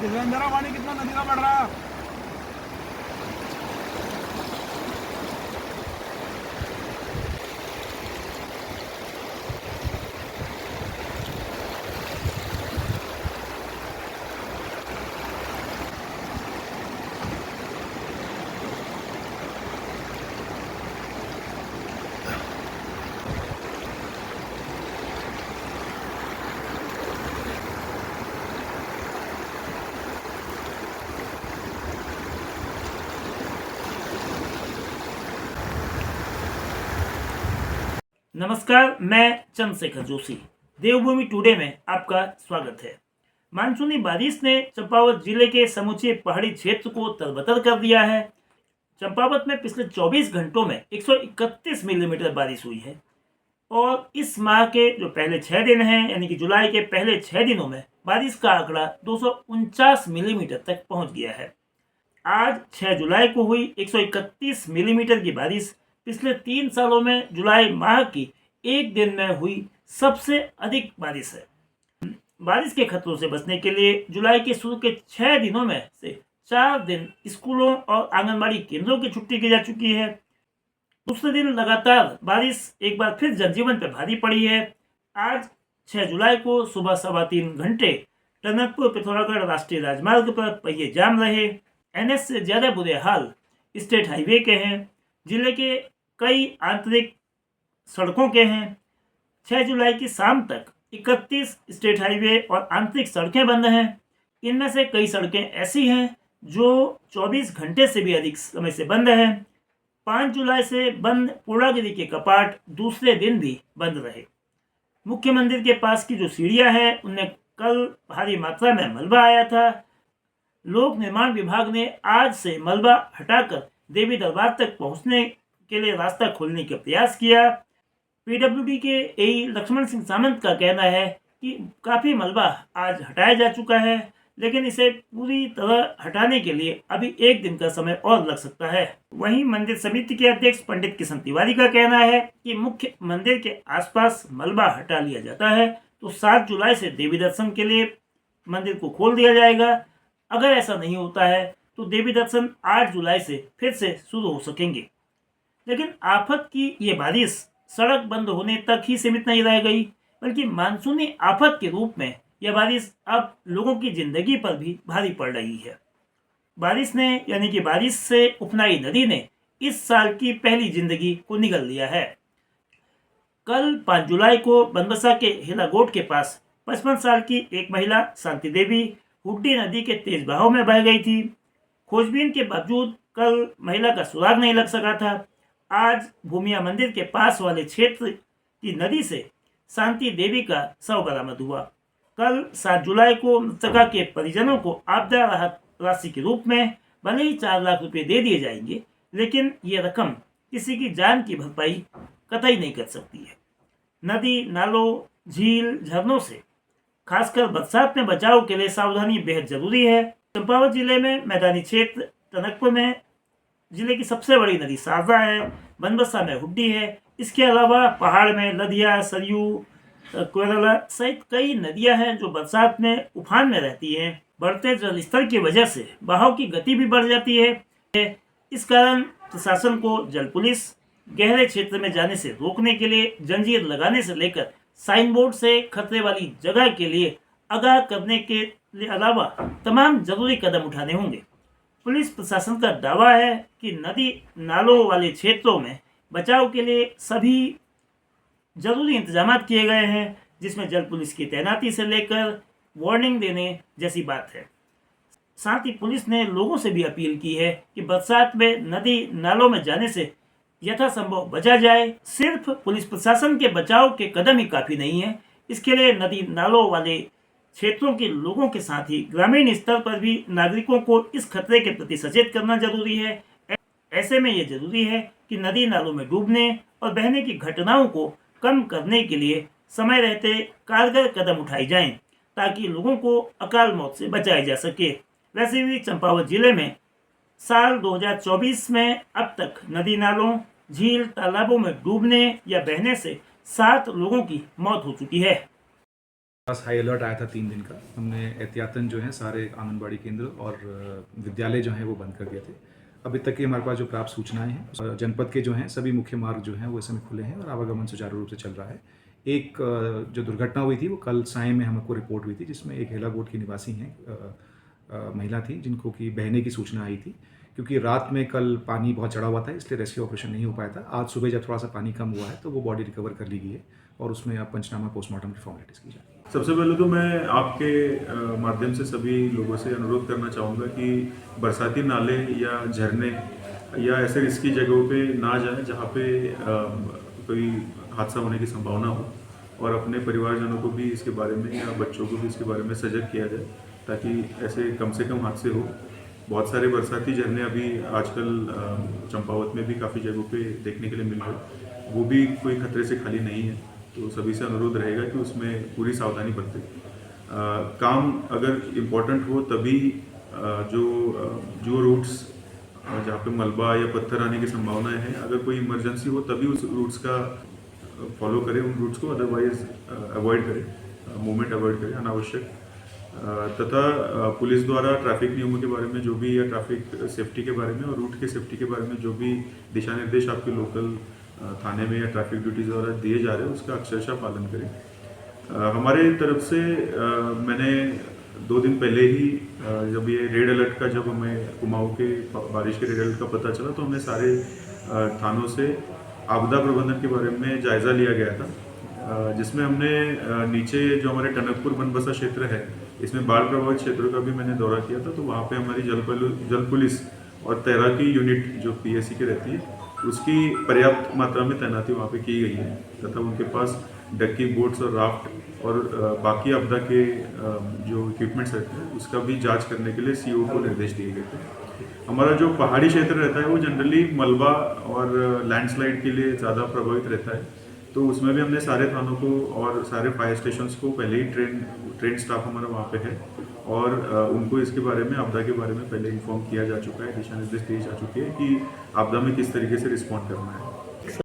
ध्यान जरा पानी कितना नदी का बढ़ रहा है। नमस्कार, मैं चंद्रशेखर जोशी। देवभूमि टुडे में आपका स्वागत है। मानसूनी बारिश ने चंपावत जिले के समूचे पहाड़ी क्षेत्र को तरबतर कर दिया है। चंपावत में पिछले 24 घंटों में 131 मिलीमीटर बारिश हुई है और इस माह के जो पहले 6 दिन हैं, यानी कि जुलाई के पहले 6 दिनों में बारिश का आंकड़ा 249 मिलीमीटर तक पहुंच गया है। आज 6 जुलाई को हुई 131 मिलीमीटर की बारिश पिछले 3 सालों में जुलाई माह की एक दिन में हुई सबसे अधिक बारिश है। बारिश के खतरों से बचने के लिए जुलाई के शुरू के 6 दिनों में से 4 दिन स्कूलों और आंगनबाड़ी केंद्रों की छुट्टी की जा चुकी है। दूसरे दिन लगातार बारिश एक बार फिर जनजीवन पर भारी पड़ी है। आज 6 जुलाई को सुबह 3:15 घंटे टनकपुर पिथौरागढ़ राष्ट्रीय राजमार्ग पर पहिए जाम रहे। एनएच से ज्यादा बुरे हाल स्टेट हाईवे के हैं। जिले के कई आंतरिक सड़कों के हैं। 6 जुलाई की शाम तक 31 स्टेट हाईवे और आंतरिक सड़कें बंद हैं। इनमें से कई सड़कें ऐसी हैं जो 24 घंटे से भी अधिक समय से बंद हैं। 5 जुलाई से बंद पूर्णागिरि के कपाट दूसरे दिन भी बंद रहे। मुख्य मंदिर के पास की जो सीढ़ियां हैं उनमें कल भारी मात्रा में मलबा आया था। लोक निर्माण विभाग ने आज से मलबा हटाकर देवी दरबार तक पहुंचने के लिए रास्ता खोलने का प्रयास किया। पीडब्ल्यूडी के एई लक्ष्मण सिंह सामंत का कहना है कि काफ़ी मलबा आज हटाया जा चुका है, लेकिन इसे पूरी तरह हटाने के लिए अभी एक दिन का समय और लग सकता है। वहीं मंदिर समिति के अध्यक्ष पंडित किशन तिवारी का कहना है कि मुख्य मंदिर के आसपास मलबा हटा लिया जाता है तो 7 जुलाई से देवी दर्शन के लिए मंदिर को खोल दिया जाएगा। अगर ऐसा नहीं होता है तो देवी दर्शन 8 जुलाई से फिर से शुरू हो सकेंगे। लेकिन आफत की ये बारिश सड़क बंद होने तक ही सीमित नहीं रह गई, बल्कि मानसूनी आफत के रूप में यह बारिश अब लोगों की जिंदगी पर भी भारी पड़ रही है। बारिश ने, यानी कि बारिश से उफनाई नदी ने इस साल की पहली जिंदगी को निगल लिया है। कल 5 जुलाई को बनबसा के हिलागोट के पास 55 साल की एक महिला शांति देवी हुड्डी नदी के तेज बहाव में बह गई थी। खोजबीन के बावजूद कल महिला का सुराग नहीं लग सका था। आज भूमिया मंदिर के पास वाले क्षेत्र की नदी से शांति देवी का शव बरामद हुआ। कल 7 जुलाई को मृतका के परिजनों को आपदा राहत राशि के रूप में भले ही 4 लाख रुपए दे दिए जाएंगे, लेकिन ये रकम किसी की जान की भरपाई कतई नहीं कर सकती है। नदी, नालों, झील, झरनों से खासकर बरसात में बचाव के लिए सावधानी बेहद जरूरी है। चंपावत जिले में मैदानी क्षेत्र टनकपुर में जिले की सबसे बड़ी नदी सारदा है। बनबसा में हुड्डी है। इसके अलावा पहाड़ में लदिया, सरयू, कोयला सहित कई नदियां हैं जो बरसात में उफान में रहती हैं। बढ़ते जल स्तर की वजह से बहाव की गति भी बढ़ जाती है। इस कारण प्रशासन को जल पुलिस, गहरे क्षेत्र में जाने से रोकने के लिए जंजीर लगाने से लेकर साइन बोर्ड से खतरे वाली जगह के लिए आगाह करने के अलावा तमाम जरूरी कदम उठाने होंगे। पुलिस प्रशासन का दावा है कि नदी नालों वाले क्षेत्रों में बचाव के लिए सभी जरूरी इंतजाम किए गए हैं, जिसमें जल पुलिस की तैनाती से लेकर वार्निंग देने जैसी बात है। साथ ही पुलिस ने लोगों से भी अपील की है कि बरसात में नदी नालों में जाने से यथासंभव बचा जाए। सिर्फ पुलिस प्रशासन के बचाव के कदम ही काफी नहीं है। इसके लिए नदी नालों वाले क्षेत्रों के लोगों के साथ ही ग्रामीण स्तर पर भी नागरिकों को इस खतरे के प्रति सचेत करना जरूरी है। ऐसे में ये जरूरी है कि नदी नालों में डूबने और बहने की घटनाओं को कम करने के लिए समय रहते कारगर कदम उठाए जाएं, ताकि लोगों को अकाल मौत से बचाया जा सके। वैसे भी चंपावत जिले में साल 2024 में अब तक नदी नालों, झील, तालाबों में डूबने या बहने से 7 लोगों की मौत हो चुकी है। पास हाई अलर्ट आया था 3 दिन का। हमने एहतियातन जो है सारे आंगनबाड़ी केंद्र और विद्यालय जो हैं वो बंद कर दिए थे। अभी तक की हमारे पास जो प्राप्त सूचनाएं हैं, जनपद के जो हैं सभी मुख्य मार्ग जो हैं वो इस समय खुले हैं और आवागमन सुचारू रूप से चल रहा है। एक जो दुर्घटना हुई थी वो कल साय में हमको रिपोर्ट हुई थी, जिसमें एक हेलागोट की निवासी हैं महिला थी, जिनको कि बहने की सूचना आई थी। क्योंकि रात में कल पानी बहुत चढ़ा हुआ था, इसलिए रेस्क्यू ऑपरेशन नहीं हो पाया था। आज सुबह जब थोड़ा सा पानी कम हुआ है तो वो बॉडी रिकवर कर ली गई है और उसमें अब पंचनामा पोस्टमार्टम की फॉर्मेलिटीज़ की जा रही है। सबसे पहले तो मैं आपके माध्यम से सभी लोगों से अनुरोध करना चाहूँगा कि बरसाती नाले या झरने या ऐसे रिस्की जगहों पे ना जाएं जहाँ पे कोई हादसा होने की संभावना हो, और अपने परिवारजनों को भी इसके बारे में या बच्चों को भी इसके बारे में सजग किया जाए ताकि ऐसे कम से कम हादसे हो। बहुत सारे बरसाती झरने अभी आजकल चंपावत में भी काफ़ी जगहों पे देखने के लिए मिल रहे हैं, वो भी कोई खतरे से खाली नहीं है। तो सभी से अनुरोध रहेगा कि उसमें पूरी सावधानी बरतें। काम अगर इम्पोर्टेंट हो तभी जो रूट्स जहाँ पे मलबा या पत्थर आने की संभावनाएं हैं, अगर कोई इमरजेंसी हो तभी उस रूट्स का फॉलो करें उन रूट्स को, अदरवाइज अवॉइड करें, मूवमेंट अवॉइड करें अनावश्यक। तथा पुलिस द्वारा ट्रैफिक नियमों के बारे में जो भी, या ट्रैफिक सेफ्टी के बारे में और रूट के सेफ्टी के बारे में जो भी दिशा निर्देश आपके लोकल थाने में या ट्रैफिक ड्यूटी द्वारा दिए जा रहे हैं उसका अक्षरशः पालन करें। हमारे तरफ से मैंने 2 दिन पहले ही जब ये रेड अलर्ट का, जब हमें कुमाऊं के बारिश के रेड अलर्ट का पता चला तो हमने सारे थानों से आपदा प्रबंधन के बारे में जायज़ा लिया गया था, जिसमें हमने नीचे जो हमारे टनकपुर बनबसा क्षेत्र है, इसमें बाढ़ प्रभावित क्षेत्रों का भी मैंने दौरा किया था। तो वहाँ पे हमारी जल पुलिस और तैराकी यूनिट जो पीएसी की रहती है उसकी पर्याप्त मात्रा में तैनाती वहाँ पे की गई है, तथा उनके पास डक्की बोट्स और राफ्ट और बाकी आपदा के जो इक्विपमेंट्स रहते हैं उसका भी जांच करने के लिए सीओ को निर्देश दिए गए थे। हमारा जो पहाड़ी क्षेत्र रहता है वो जनरली मलबा और लैंडस्लाइड के लिए ज़्यादा प्रभावित रहता है, तो उसमें भी हमने सारे थानों को और सारे फायर स्टेशंस को पहले ही ट्रेन स्टाफ हमारा वहाँ पे है और उनको इसके बारे में, आपदा के बारे में पहले इन्फॉर्म किया जा चुका है, दिशा निर्देश दिए जा चुके हैं कि आपदा में किस तरीके से रिस्पॉन्ड करना है।